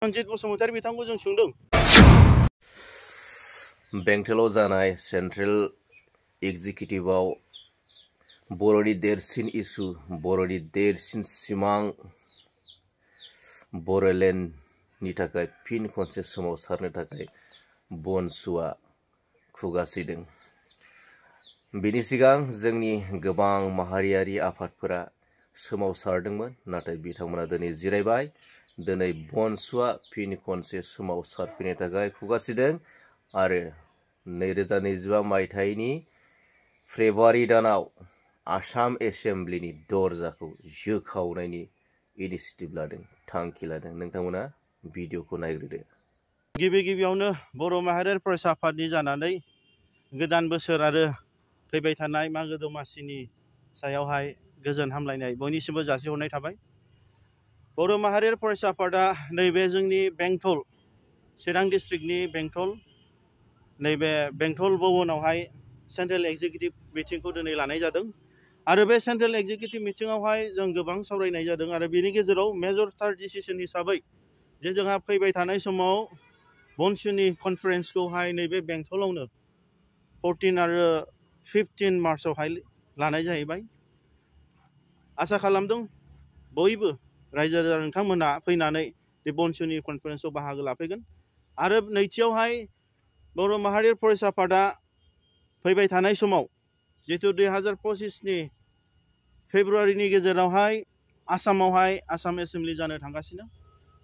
रन्जित बसुमतारी बिथांखौ जों सोंदों। बेंटलाव जानाय सेन्ट्रेल एग्जिकिउटिभआव बर'नि देरसिन इसु, बर'नि देरसिन सिमां बर'लेण्डनि थाखाय फिन खनसे सोमावसारनो थाखाय बनसुआ खुगासिदों। बिनि सिगां जोंनि गोबां माहारियारि आफादफोरा सोमावसारदोंमोन, नाथाय बिथांमोना दिनै जिरायबाय। दिनै बनसुआ फिन खनसे सोमावसारफैनो थाखाय खुगासिदों आरो 2025 मायथाइनि फेब्रुवारि दानाव आसाम एसेम्ब्लिनि दरजाखौ जोखावनायनि इनिसिएटिभ लादों, थांखि लादों। नोंथांमोना भिडिअखौ नायग्रोदो। गिबियावनो बर' माहारियारि फरायसा आफादनि जानानै गोदान बोसोर आरो फैबाय थानाय मागो दमासिनि सायावहाय गोजोन हामलायनाय बयनिसिमबो जासिहरनाय थाबाय। बर' माहारियारि फरायसा आफादा नैबे जोंनि बेंटल चिरां डिस्ट्रिक्टनि बेंटल नैबे बेंटल भवनावहाय सेन्ट्रेल एग्जिकिउटिभ मिटिंखौ दिनै लानाय जादों आरो बे सेन्ट्रेल एग्जिकिउटिभ मिटिंआवहाय जों गोबां सावरायनाय जादों आरो बेनि गेजेराव मेजरथार डिसिसन हिसाबै जे जोंहा फैबाय थानाय समाव बनसुनि कनफारेन्सखौहाय नैबे बेंटलावनो 14 आरो 15 मार्चआवहाय लानाय जाहैबाय। आसा खालामदों बयबो रायजो राजा नोंथांमोना फैनानै बे बनसुनि कनफारेन्सआव बाहागो लाफैगोन आरो नैथियावहाय बर' माहारियारि फरायसा आफादा फैबाय थानाय समाव जितु 2025नि फेब्रुवारिनि गेजेरावहाय आसामावहाय आसाम एसेम्ब्लि जानो थांगासिनो।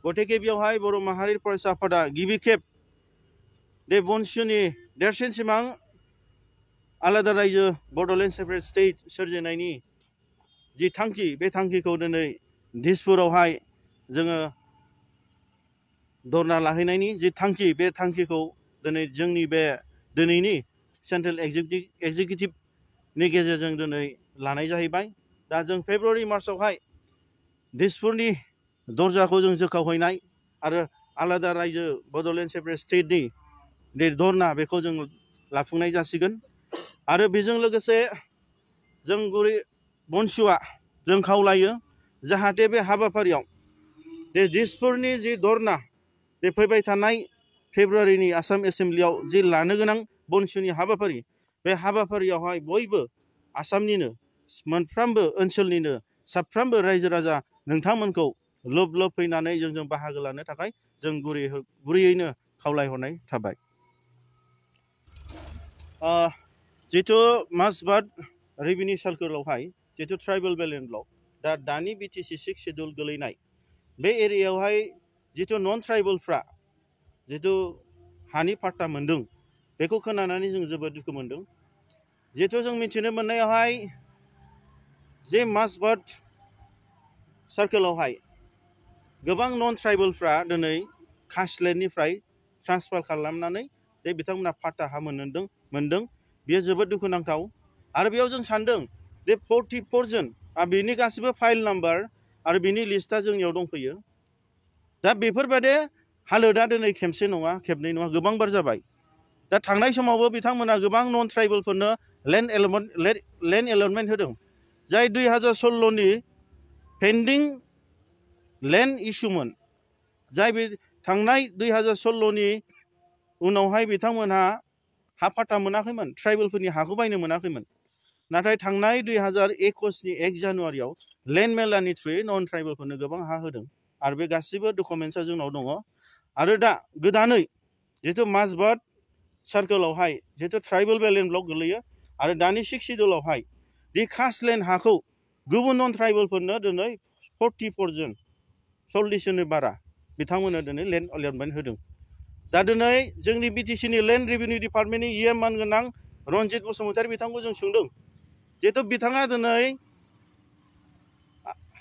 गतिके बेयावहाय बर' माहारियारि फरायसा आफादा गिबि खेब बे बनसुनि देरसिन सिमां आलादा रायजो बड'लेण्ड सेपारेट स्टेट सोरजिनायनि जि थांखि, बे थांखिखौ दिनै दिसपुरावहाय जोङो धरना लाहैनायनि जि थांखि, बे थांखिखौ दिनै जोंनि बे दिनैनि सेन्ट्रेल एग्जिकिउटिभनि गेजेरजों दिनै लानाय जाहैबाय। दा जों फेब्रुवारि मार्चआवहाय दिसपुरनि दरजाखौ जों जोखावहैनाय आरो आलादा रायजो बड'लेण्ड सेपारेट स्टेटनि बे धरना बेखौ जों लाफुंनाय जासिगोन आरो बेजों लोगोसे जों बनसुआ जों खावलायो जाहाथे बे हाबाफारियाव बे दिसपुरनि जि धरना बे फैबाय थानाय फेब्रुवारिनि आसाम एसेम्ब्लियाव जि लानो गोनां बनसुनि हाबाफारि, बे हाबाफारियावहाय बयबो आसामनिनो मोनफ्रोमबो ओनसोलनिनो साफ्रोमबो रायजो राजा नोंथांमोनखौ लोब लोब फैनानै जोंजों बाहागो लानो थाखाय जों गुरैयैनो खावलायहरनाय थाबाय। जितु मासबाद रेभिनिउ सार्कोलावहाय जितु ट्राइबेल बेलेन्स ब्लक दा दानि बिटिसि 6 शेड्युल गोलैनाय बे एरियायावहाय जितु नन ट्राइबेलफ्रा जितु हानि पाट्टा मोन्दों, बेखौ खोनानानै जों जोबोद दुखु मोन्दों। जितु जों मिथिनो मोननायावहाय जे मासबाद सार्कोलावहाय गोबां नन ट्राइबेलफ्रा दिनै कास्टलेण्डनिफ्राय ट्रान्सफार खालामनानै जे बिथांमोना पाट्टा हा मोन्दों, बेयो जोबोद दुखुनांथाव। आरो बेयाव जों सान्दों बे 44 जन बेनि गासिबो फाइल नाम्बार आरो बिनि लिस्टआ जोंनियाव दंफैयो। दा बेफोरबायदि हालोदा दिनै खेबसे नङा, खेबनै नङा, गोबांबार जाबाय। दा थांनाय समावबो बिथांमोना गोबां नन ट्राइबेलफोरनो लेन्ड एलटमेन्ट होदों, जाय 2016नि पेन्डिं लेन्ड इस्युमोन, जाय बे थांनाय 2016नि उनावहाय बिथांमोनहा हा पाट्टा मोनाखैमोन, ट्राइबेलफोरनि हाखौ बायनो मोनाखैमोन। नाथाय थांनाय 2021नि 1 जानुवारियाव लेन्ड मेलानि थ्रुयै नन ट्राइबेलफोरनो गोबां हा होदों आरो बे गासिबो डकुमेन्टसा जोंनाव दङ। आरो दा गोदानै जितु मासबाद सार्कोलावहाय जितु ट्राइबेल बेलेन्स ब्लक गोलैयो आरो दानि 6 शेड्युलावहाय दि कास्टलेण्ड हाखौ गुबुन नन ट्राइबेलफोरनो दिनै 44 जन 40 जननि बारा बिथांमोननो दिनै लेन्ड एलटमेन्ट होदों। दा दिनै जोंनि बिटिसिनि लेन्ड रेभिनिउ डिपार्टमेन्टनि मानगोनां रन्जित बसुमतारी बिथांखौ जों सोंदों, जिहेतु बिथाङा दिनै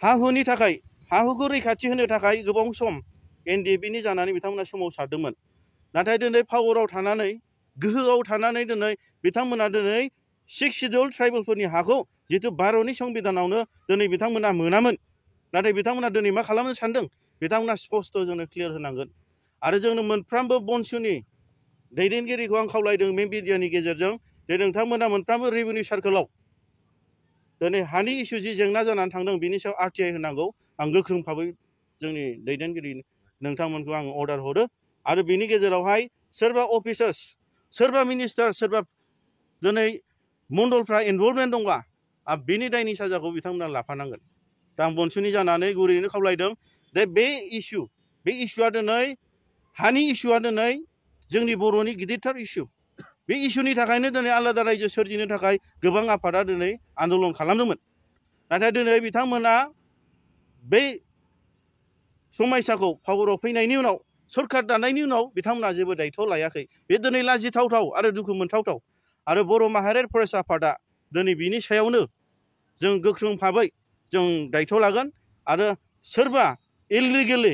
हा हुनि थाखाय, हा हुखौ रैखाथि होनो थाखाय गोबां सम NDFBनि जानानै बिथांमोना सोमावसारदोंमोन। नाथाय दिनै पावाराव थानानै, गोहोआव थानानै दिनै बिथांमोना दिनै 6 शेड्युल ट्राइबेलफोरनि हाखौ जितु भारतनि संबिधानावनो दिनै बिथांमोना मोनामोन, नाथाय बिथांमोना दिनै मा खालामनो सानदों, बिथांमोना स्पष्ट जोंनो क्लियार होनांगोन। आरो जोंनो मोनफ्रोमबो बनसुनि दैदेनगिरिखौ आं खावलायदों बे मिडियानि गेजेरजों जे नोंथांमोना मोनफ्रोमबो रेभिनिउ सार्कोलाव दिनै हानि इस्यु जि जेंना जानानै थांदों बिनि सायाव RTI होनांगौ। आं गोख्रों भाबै जोंनि दैदेनगिरि नोंथांमोनखौ आं अर्डार हरो आरो बिनि गेजेरावहाय सोरबा अफिसार्स सोरबा मिनिस्टार सोरबा दिनै मण्डलफ्रा इनभल्भमेन्ट दंबा बिनि दायनि साजाखौ बिथांमोना लाफानांगोन दा आं बनसुनि जानानै गुरैयैनो खावलायदों दे बे इस्युआ दिनै हानि इस्युआ दिनै जोंनि बर'नि गिदिरथार इस्यु बे इस्युनि थाखायनो दिनै आलादा रायजो सोरजिनो थाखाय गोबां आफादा दिनै आन्दलन खालामदोंमोन नाथाय दिनै बिथांमोना बे समायसाखौ पावाराव फैनायनि उनाव सरखार दानायनि उनाव बिथांमोना जेबो दायथ' लायाखै बे दिनै लाजिथावथाव आरो दुखु मोनथावथाव आरो बर' माहारियारि फरायसा आफादा दिनै बिनि सायावनो जों गोख्रों भाबै जों दायथ' लागोन आरो सोरबा इलिगेलि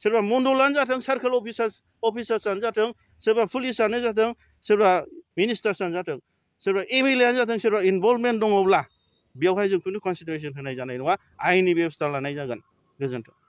सोरबा मण्डलानो जाथों सार्कोल अफिसार्सआनो जाथों सोरबा पुलिसानो जाथों सोरबा मिनिस्टार्सआनो जाथों सोरबा एमएलएआनो जाथों सोरबा इनभल्भमेन्ट दङब्ला बेवहाय जों खुनु कनसिडारेसन होनाय जानाय नङा आयेननि बेबस्था लानाय जागोन गोजोन्थों